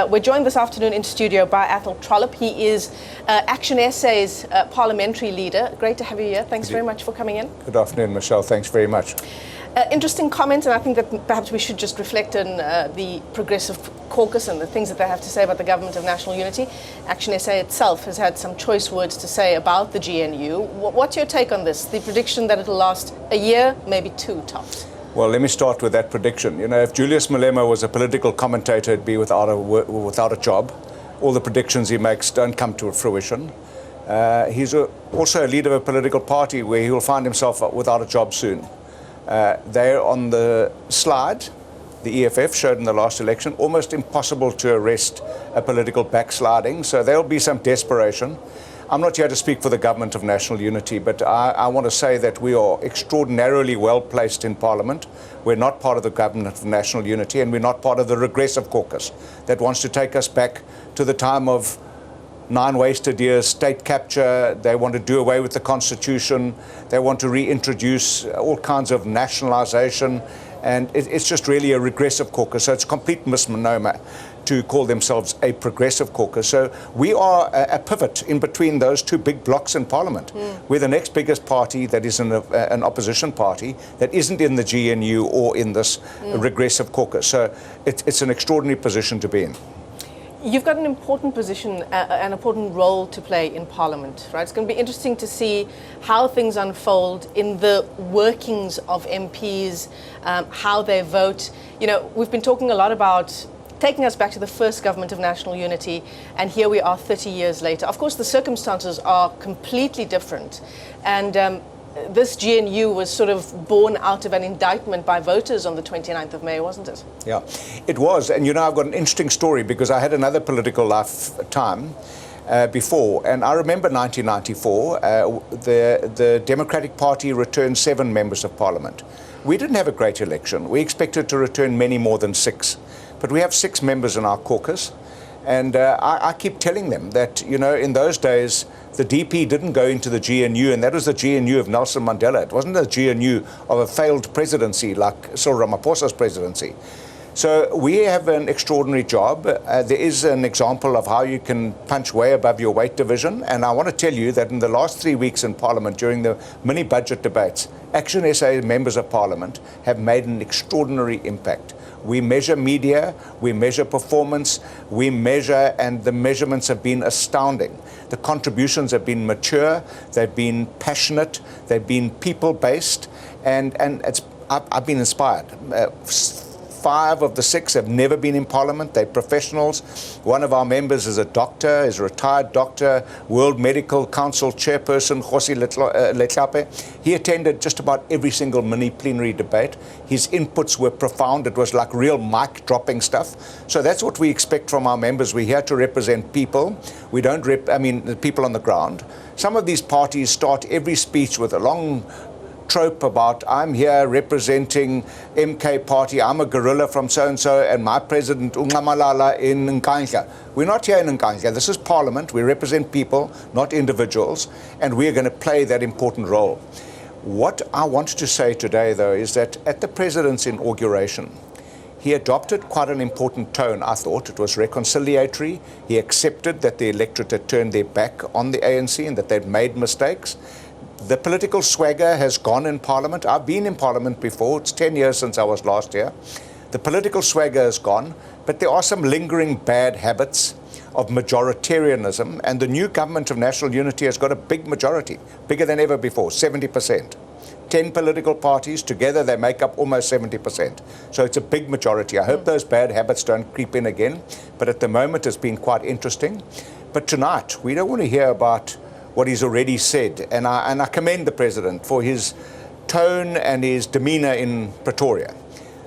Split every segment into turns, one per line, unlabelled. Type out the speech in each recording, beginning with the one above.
We're joined this afternoon in studio by Athol Trollip. He is ActionSA's parliamentary leader. Great to have you here. Thanks very much for coming in.
Good afternoon, Michelle. Thanks very much.
Interesting comments, and I think that perhaps we should just reflect on the Progressive Caucus and the things that they have to say about the Government of National Unity. ActionSA itself has had some choice words to say about the GNU. What's your take on this? The prediction that it'll last a year, maybe two tops.
Well, let me start with that prediction. You know, if Julius Malema was a political commentator, he'd be without a job. All the predictions he makes don't come to fruition. He's also a leader of a political party where he will find himself without a job soon. They're on the slide, the EFF showed in the last election, almost impossible to arrest a political backsliding, so there'll be some desperation. I'm not here to speak for the Government of National Unity, but I want to say that we are extraordinarily well placed in Parliament. We're not part of the Government of National Unity, and we're not part of the Progressive Caucus that wants to take us back to the time of 9 wasted years, state capture. They want to do away with the Constitution. They want to reintroduce all kinds of nationalisation. And it's just really a regressive caucus. So it's a complete misnomer to call themselves a progressive caucus. So we are a pivot in between those two big blocks in Parliament. We're the next biggest party that is an opposition party that isn't in the GNU or in this regressive caucus. So it's an extraordinary position to be in.
You've got an important position, an important role to play in Parliament, right? It's going to be interesting to see how things unfold in the workings of MPs, how they vote. You know, we've been talking a lot about taking us back to the first Government of National Unity, and here we are 30 years later. Of course, the circumstances are completely different, and this GNU was sort of born out of an indictment by voters on the 29th of May, wasn't it?
Yeah, it was. And, you know, I've got an interesting story because I had another political lifetime before. And I remember 1994, the Democratic Party returned 7 members of Parliament. We didn't have a great election. We expected to return many more than 6. But we have 6 members in our caucus. And I keep telling them that, you know, in those days, the DP didn't go into the GNU, and that was the GNU of Nelson Mandela. It wasn't the GNU of a failed presidency like Cyril Ramaphosa's presidency. So we have an extraordinary job. There is an example of how you can punch way above your weight division. And I want to tell you that in the last 3 weeks in Parliament, during the mini-budget debates, ActionSA members of Parliament have made an extraordinary impact. We measure media, we measure performance, we measure, and the measurements have been astounding. The contributions have been mature, they've been passionate, they've been people-based, and I've been inspired. 5 of the 6 have never been in Parliament. They're professionals. One of our members is a doctor, is a retired doctor, World Medical Council chairperson, Kgosi Letlape. He attended just about every single mini-plenary debate. His inputs were profound. It was like real mic-dropping stuff. So that's what we expect from our members. We're here to represent people. We don't the people on the ground. Some of these parties start every speech with a long trope about I'm here representing MK party, I'm a guerrilla from so-and-so, and my president Ungamalala in Nkandla. We're not here in Nkandla. This is Parliament. We represent people, not individuals, and we're going to play that important role. What I wanted to say today, though, is that at the president's inauguration, he adopted quite an important tone, I thought. It was reconciliatory. He accepted that the electorate had turned their back on the ANC and that they'd made mistakes. The political swagger has gone in Parliament. I've been in Parliament before. It's 10 years since I was last here. The political swagger has gone, but there are some lingering bad habits of majoritarianism, and the new Government of National Unity has got a big majority, bigger than ever before, 70%. 10 political parties, together they make up almost 70%. So it's a big majority. I hope those bad habits don't creep in again, but at the moment it's been quite interesting. But tonight, we don't want to hear about what he's already said, and I commend the President for his tone and his demeanour in Pretoria.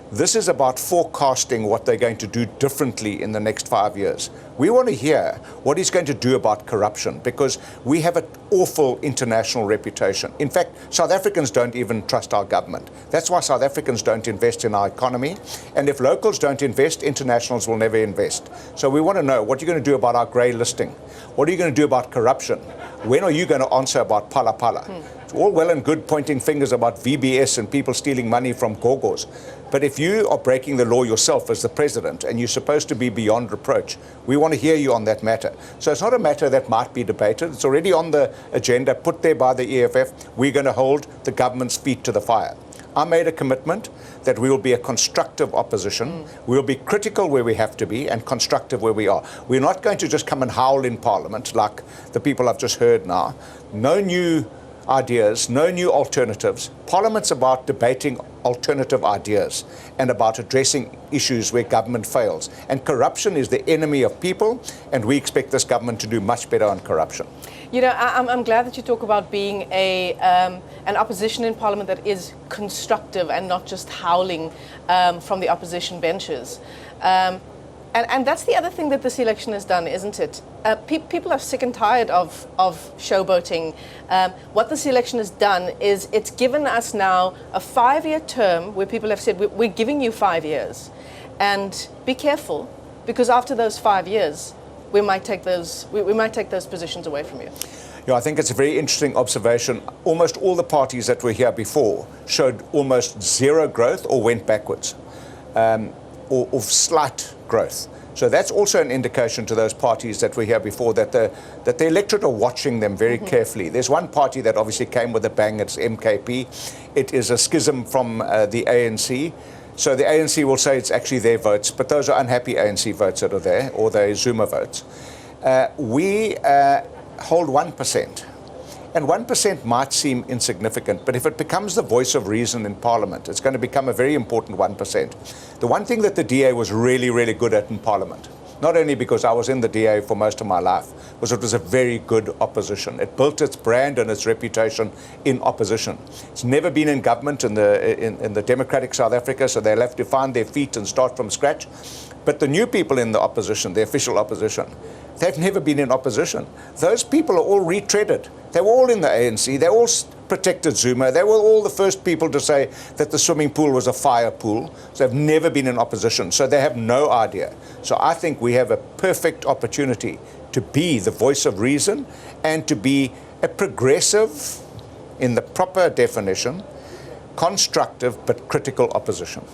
This is about forecasting what they're going to do differently in the next 5 years. We want to hear what he's going to do about corruption, because we have an awful international reputation. In fact, South Africans don't even trust our government. That's why South Africans don't invest in our economy. And if locals don't invest, internationals will never invest. So we want to know what you're going to do about our grey listing. What are you going to do about corruption? When are you going to answer about Phala Phala? It's all well and good pointing fingers about VBS and people stealing money from Gogos. But if you are breaking the law yourself as the president and you're supposed to be beyond reproach, we want to hear you on that matter. So it's not a matter that might be debated. It's already on the agenda, put there by the EFF. We're going to hold the government's feet to the fire. I made a commitment that we will be a constructive opposition. We'll be critical where we have to be and constructive where we are. We're not going to just come and howl in Parliament like the people I've just heard now. No new ideas, no new alternatives. Parliament's about debating alternative ideas and about addressing issues where government fails. And corruption is the enemy of people, and we expect this government to do much better on corruption.
You know, I'm glad that you talk about being an opposition in Parliament that is constructive and not just howling from the opposition benches. And that's the other thing that this election has done, isn't it? People are sick and tired of showboating. What this election has done is it's given us now a 5-year term where people have said, we're giving you 5 years. And be careful, because after those 5 years, we might take those positions away from you.
Yeah, I think it's a very interesting observation. Almost all the parties that were here before showed almost zero growth or went backwards, or slight growth. So that's also an indication to those parties that were here before that the electorate are watching them very carefully. There's one party that obviously came with a bang, it's MKP. It is a schism from the ANC. So the ANC will say it's actually their votes, but those are unhappy ANC votes that are there, or the Zuma votes. We hold 1%. And 1% might seem insignificant, but if it becomes the voice of reason in Parliament, it's going to become a very important 1%. The one thing that the DA was really, really good at in Parliament, not only because I was in the DA for most of my life, was it was a very good opposition. It built its brand and its reputation in opposition. It's never been in government in the democratic South Africa, so they'll have to find their feet and start from scratch. But the new people in the opposition, the official opposition, they've never been in opposition. Those people are all retreaded. They were all in the ANC. They all protected Zuma. They were all the first people to say that the swimming pool was a fire pool. So they've never been in opposition. So they have no idea. So I think we have a perfect opportunity to be the voice of reason and to be a progressive, in the proper definition, constructive but critical opposition.